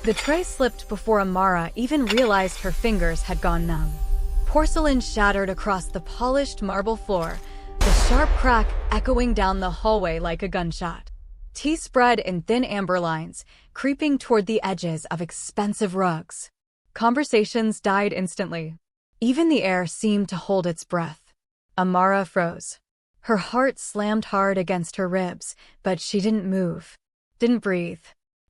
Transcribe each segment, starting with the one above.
The tray slipped before Amara even realized her fingers had gone numb. Porcelain shattered across the polished marble floor, the sharp crack echoing down the hallway like a gunshot. Tea spread in thin amber lines, creeping toward the edges of expensive rugs. Conversations died instantly. Even the air seemed to hold its breath. Amara froze. Her heart slammed hard against her ribs, but she didn't move. Didn't breathe.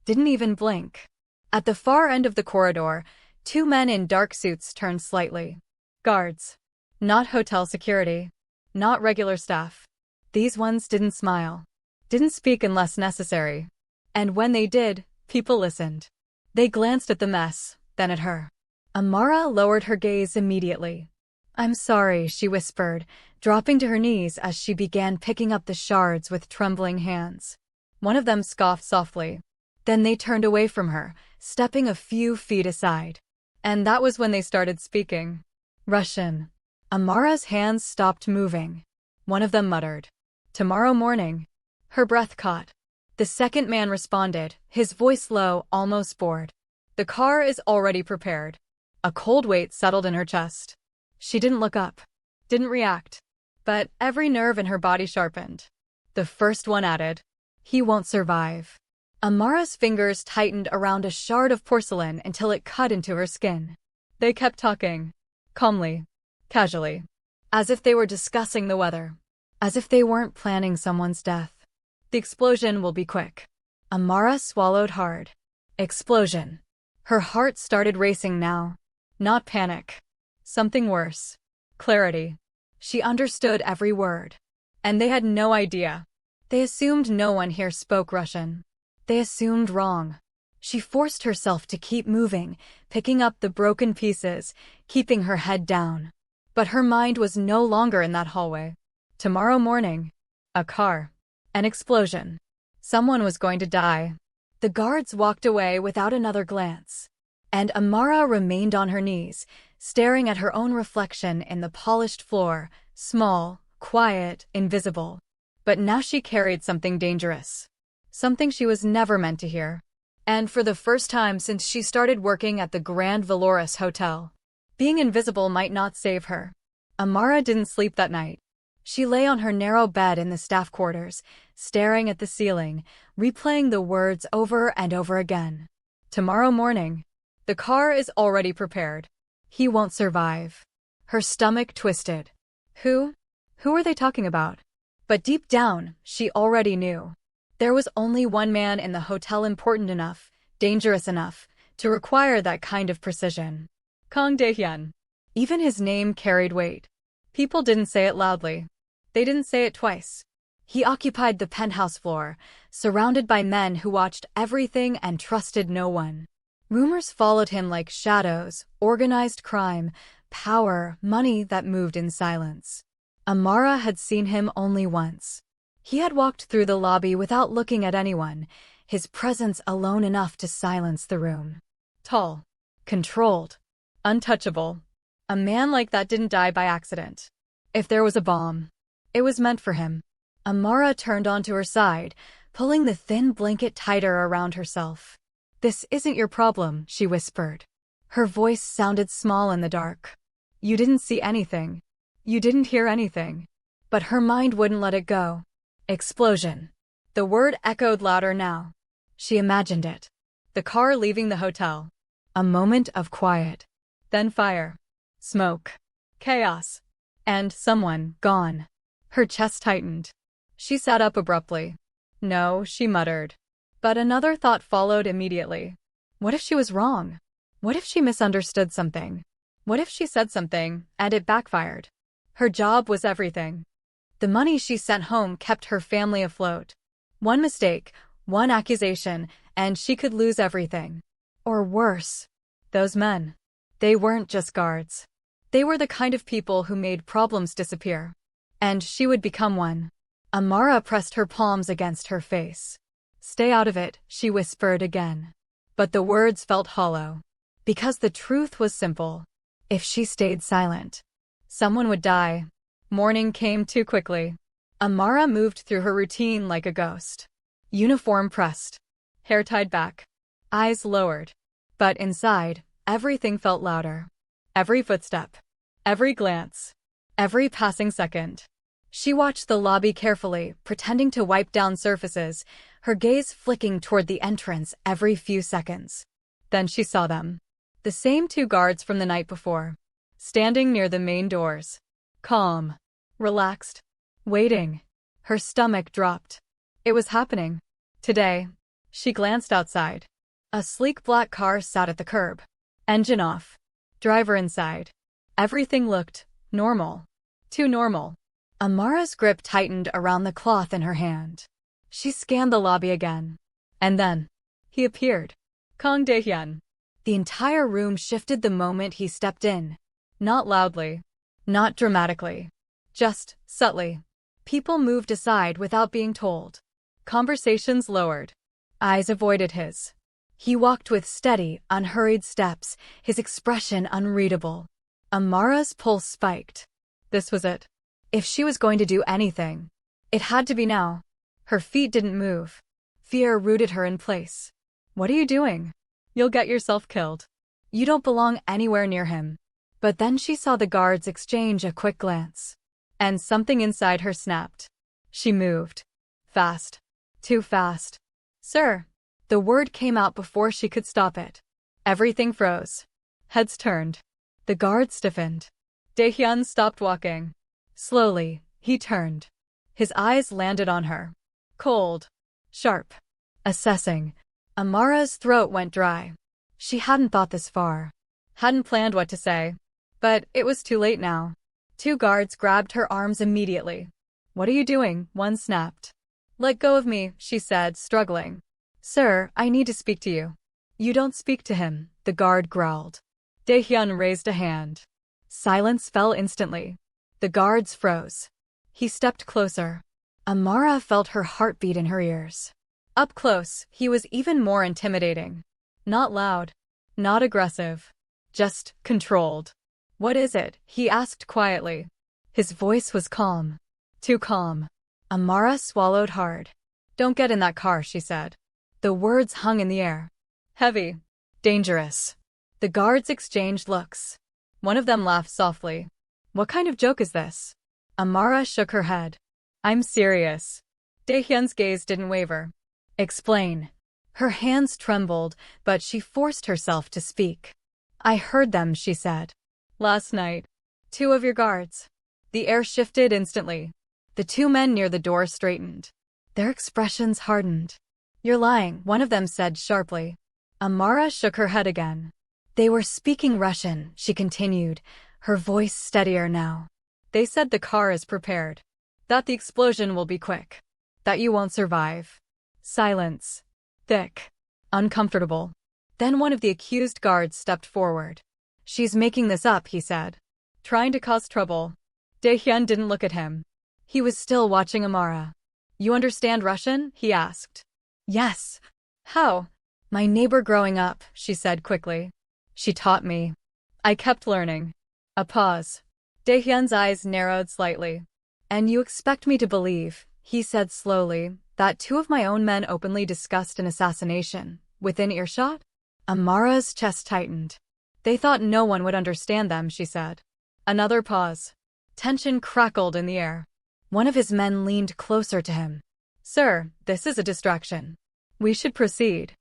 Didn't even blink. At the far end of the corridor, two men in dark suits turned slightly. Guards. Not hotel security. Not regular staff. These ones didn't smile. Didn't speak unless necessary. And when they did, people listened. They glanced at the mess, then at her. Amara lowered her gaze immediately. "I'm sorry," she whispered, dropping to her knees as she began picking up the shards with trembling hands. One of them scoffed softly. Then they turned away from her, stepping a few feet aside. And that was when they started speaking. Russian. Amara's hands stopped moving. One of them muttered, "Tomorrow morning." Her breath caught. The second man responded, his voice low, almost bored. "The car is already prepared." A cold weight settled in her chest. She didn't look up. Didn't react. But every nerve in her body sharpened. The first one added, "He won't survive." Amara's fingers tightened around a shard of porcelain until it cut into her skin. They kept talking. Calmly. Casually. As if they were discussing the weather. As if they weren't planning someone's death. "The explosion will be quick." Amara swallowed hard. Explosion. Her heart started racing now. Not panic. Something worse. Clarity. She understood every word. And they had no idea. They assumed no one here spoke Russian. They assumed wrong. She forced herself to keep moving, picking up the broken pieces, keeping her head down. But her mind was no longer in that hallway. Tomorrow morning. A car. An explosion. Someone was going to die. The guards walked away without another glance. And Amara remained on her knees, staring at her own reflection in the polished floor, small, quiet, invisible. But now she carried something dangerous. Something she was never meant to hear. And for the first time since she started working at the Grand Veloris Hotel, being invisible might not save her. Amara didn't sleep that night. She lay on her narrow bed in the staff quarters, staring at the ceiling, replaying the words over and over again. Tomorrow morning. The car is already prepared. He won't survive. Her stomach twisted. Who? Who are they talking about? But deep down, she already knew. There was only one man in the hotel important enough, dangerous enough, to require that kind of precision. Kang Dae-Hyun. Even his name carried weight. People didn't say it loudly. They didn't say it twice. He occupied the penthouse floor, surrounded by men who watched everything and trusted no one. Rumors followed him like shadows, organized crime, power, money that moved in silence. Amara had seen him only once. He had walked through the lobby without looking at anyone, his presence alone enough to silence the room. Tall. Controlled. Untouchable. A man like that didn't die by accident. If there was a bomb, it was meant for him. Amara turned onto her side, pulling the thin blanket tighter around herself. "This isn't your problem," she whispered. Her voice sounded small in the dark. "You didn't see anything. You didn't hear anything." But her mind wouldn't let it go. Explosion. The word echoed louder now. She imagined it. The car leaving the hotel. A moment of quiet. Then fire. Smoke. Chaos. And someone gone. Her chest tightened. She sat up abruptly. "No," she muttered. But another thought followed immediately. What if she was wrong? What if she misunderstood something? What if she said something, and it backfired? Her job was everything. The money she sent home kept her family afloat. One mistake, one accusation, and she could lose everything. Or worse. Those men. They weren't just guards. They were the kind of people who made problems disappear. And she would become one. Amara pressed her palms against her face. "Stay out of it," she whispered again. But the words felt hollow. Because the truth was simple. If she stayed silent, someone would die. Morning came too quickly. Amara moved through her routine like a ghost. Uniform pressed. Hair tied back. Eyes lowered. But inside, everything felt louder. Every footstep, every glance, every passing second. She watched the lobby carefully, pretending to wipe down surfaces, her gaze flicking toward the entrance every few seconds. Then she saw them. The same two guards from the night before, standing near the main doors. Calm, relaxed, waiting. Her stomach dropped. It was happening. Today. She glanced outside. A sleek black car sat at the curb. Engine off. Driver inside. Everything looked normal. Too normal. Amara's grip tightened around the cloth in her hand. She scanned the lobby again. And then, he appeared. Kang Dae-Hyun. The entire room shifted the moment he stepped in. Not loudly. Not dramatically. Just subtly. People moved aside without being told. Conversations lowered. Eyes avoided his. He walked with steady, unhurried steps, his expression unreadable. Amara's pulse spiked. This was it. If she was going to do anything, it had to be now. Her feet didn't move. Fear rooted her in place. What are you doing? You'll get yourself killed. You don't belong anywhere near him. But then she saw the guards exchange a quick glance. And something inside her snapped. She moved. Fast. Too fast. Sir. The word came out before she could stop it. Everything froze. Heads turned. The guard stiffened. Dae-Hyun stopped walking. Slowly, he turned. His eyes landed on her. Cold. Sharp. Assessing. Amara's throat went dry. She hadn't thought this far. Hadn't planned what to say. But it was too late now. Two guards grabbed her arms immediately. What are you doing? One snapped. Let go of me, she said, struggling. Sir, I need to speak to you. You don't speak to him, the guard growled. Dae-Hyun raised a hand. Silence fell instantly. The guards froze. He stepped closer. Amara felt her heartbeat in her ears. Up close, he was even more intimidating. Not loud. Not aggressive. Just controlled. What is it? He asked quietly. His voice was calm. Too calm. Amara swallowed hard. Don't get in that car, she said. The words hung in the air. Heavy. Dangerous. The guards exchanged looks. One of them laughed softly. What kind of joke is this? Amara shook her head. I'm serious. Dae-Hyun's gaze didn't waver. Explain. Her hands trembled, but she forced herself to speak. I heard them, she said. Last night. 2 of your guards. The air shifted instantly. The 2 men near the door straightened. Their expressions hardened. You're lying, one of them said sharply. Amara shook her head again. They were speaking Russian, she continued, her voice steadier now. They said the car is prepared. That the explosion will be quick. That you won't survive. Silence. Thick. Uncomfortable. Then one of the accused guards stepped forward. She's making this up, he said. Trying to cause trouble. Dae-Hyun didn't look at him. He was still watching Amara. You understand Russian? He asked. Yes. How? My neighbor growing up, she said quickly. She taught me. I kept learning. A pause. Dae-Hyun's eyes narrowed slightly. And you expect me to believe, he said slowly, that 2 of my own men openly discussed an assassination, within earshot? Amara's chest tightened. They thought no one would understand them, she said. Another pause. Tension crackled in the air. One of his men leaned closer to him. Sir, this is a distraction. We should proceed.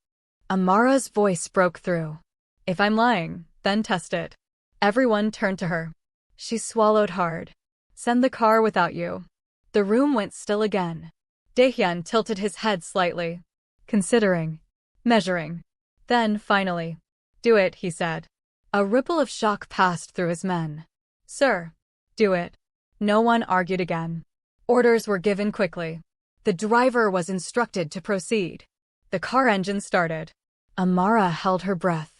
Amara's voice broke through. If I'm lying, then test it. Everyone turned to her. She swallowed hard. Send the car without you. The room went still again. Dae-Hyun tilted his head slightly. Considering. Measuring. Then, finally. Do it, he said. A ripple of shock passed through his men. Sir. Do it. No one argued again. Orders were given quickly. The driver was instructed to proceed. The car engine started. Amara held her breath.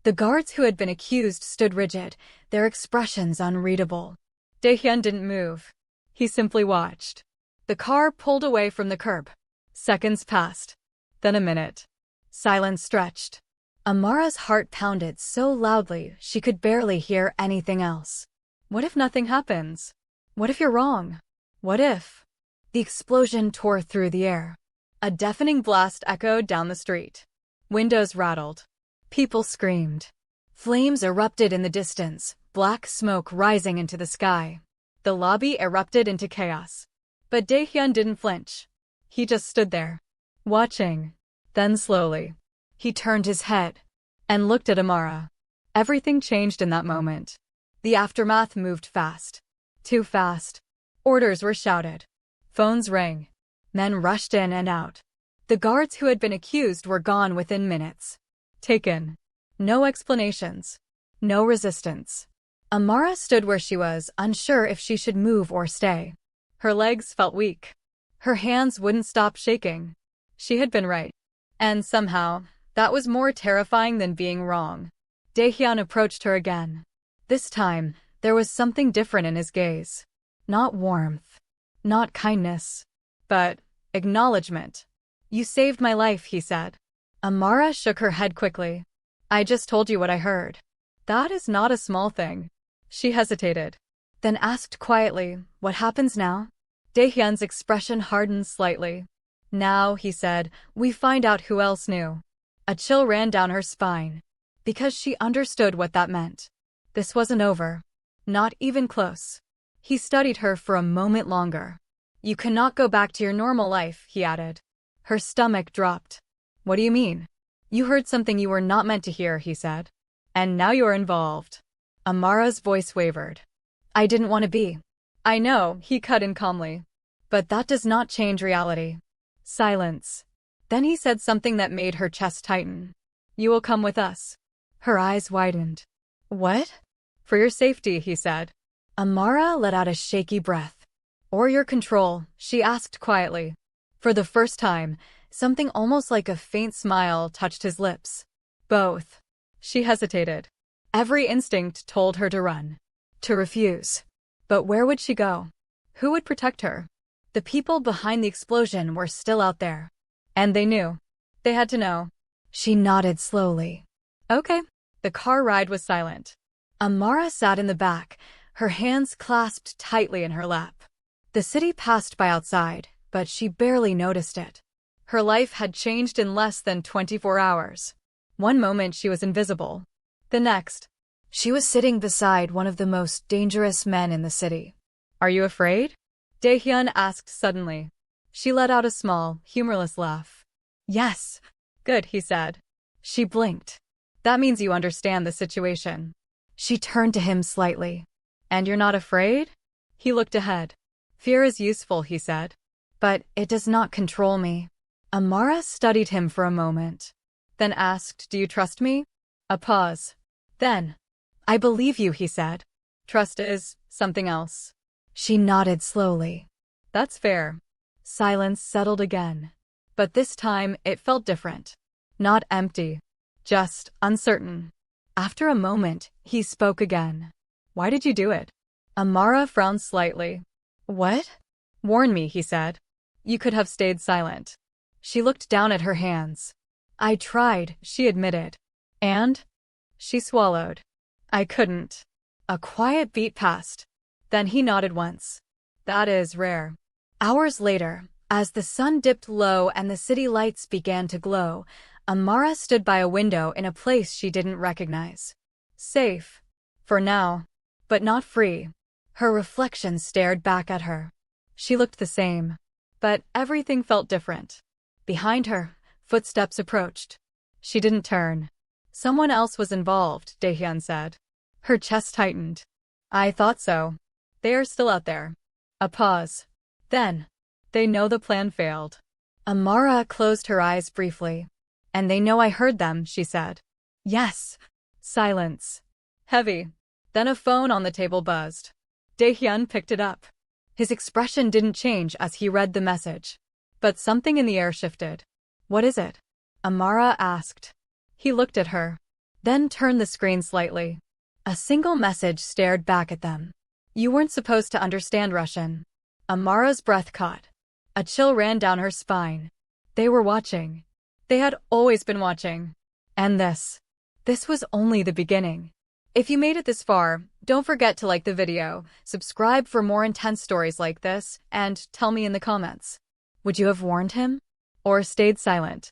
The guards who had been accused stood rigid, their expressions unreadable. Dae-Hyun didn't move. He simply watched. The car pulled away from the curb. Seconds passed. Then a minute. Silence stretched. Amara's heart pounded so loudly she could barely hear anything else. What if nothing happens? What if you're wrong? What if? The explosion tore through the air. A deafening blast echoed down the street. Windows rattled. People screamed. Flames erupted in the distance, black smoke rising into the sky. The lobby erupted into chaos. But Dae-Hyun didn't flinch. He just stood there, watching. Then slowly, he turned his head and looked at Amara. Everything changed in that moment. The aftermath moved fast. Too fast. Orders were shouted. Phones rang. Men rushed in and out. The guards who had been accused were gone within minutes. Taken. No explanations. No resistance. Amara stood where she was, unsure if she should move or stay. Her legs felt weak. Her hands wouldn't stop shaking. She had been right. And somehow, that was more terrifying than being wrong. Dae-Hyun approached her again. This time, there was something different in his gaze. Not warmth. Not kindness. But acknowledgement. You saved my life, he said. Amara shook her head quickly. I just told you what I heard. That is not a small thing. She hesitated. Then asked quietly, what happens now? Dae-Hyun's expression hardened slightly. Now, he said, we find out who else knew. A chill ran down her spine. Because she understood what that meant. This wasn't over. Not even close. He studied her for a moment longer. You cannot go back to your normal life, he added. Her stomach dropped. What do you mean? You heard something you were not meant to hear, he said. And now you're involved. Amara's voice wavered. I didn't want to be. I know, he cut in calmly. But that does not change reality. Silence. Then he said something that made her chest tighten. You will come with us. Her eyes widened. What? For your safety, he said. Amara let out a shaky breath. Or your control, she asked quietly. For the first time, something almost like a faint smile touched his lips. Both. She hesitated. Every instinct told her to run. To refuse. But where would she go? Who would protect her? The people behind the explosion were still out there. And they knew. They had to know. She nodded slowly. Okay. The car ride was silent. Amara sat in the back, her hands clasped tightly in her lap. The city passed by outside, but she barely noticed it. Her life had changed in less than 24 hours. One moment she was invisible. The next, she was sitting beside one of the most dangerous men in the city. Are you afraid? Dae-Hyun asked suddenly. She let out a small, humorless laugh. Yes. Good, he said. She blinked. That means you understand the situation. She turned to him slightly. And you're not afraid? He looked ahead. Fear is useful, he said. But it does not control me. Amara studied him for a moment. Then asked, do you trust me? A pause. Then, I believe you, he said. Trust is something else. She nodded slowly. That's fair. Silence settled again. But this time it felt different. Not empty. Just uncertain. After a moment, he spoke again. Why did you do it? Amara frowned slightly. What? Warn me, he said. You could have stayed silent. She looked down at her hands. I tried, she admitted. And? She swallowed. I couldn't. A quiet beat passed. Then he nodded once. That is rare. Hours later, as the sun dipped low and the city lights began to glow, Amara stood by a window in a place she didn't recognize. Safe. For now. But not free. Her reflection stared back at her. She looked the same. But everything felt different. Behind her, footsteps approached. She didn't turn. Someone else was involved, Dae-Hyun said. Her chest tightened. I thought so. They are still out there. A pause. Then, they know the plan failed. Amara closed her eyes briefly. And they know I heard them, she said. Yes. Silence. Heavy. Then a phone on the table buzzed. Dae-Hyun picked it up. His expression didn't change as he read the message. But something in the air shifted. What is it? Amara asked. He looked at her. Then turned the screen slightly. A single message stared back at them. You weren't supposed to understand Russian. Amara's breath caught. A chill ran down her spine. They were watching. They had always been watching. And this was only the beginning. If you made it this far, don't forget to like the video, subscribe for more intense stories like this, and tell me in the comments. Would you have warned him? Or stayed silent?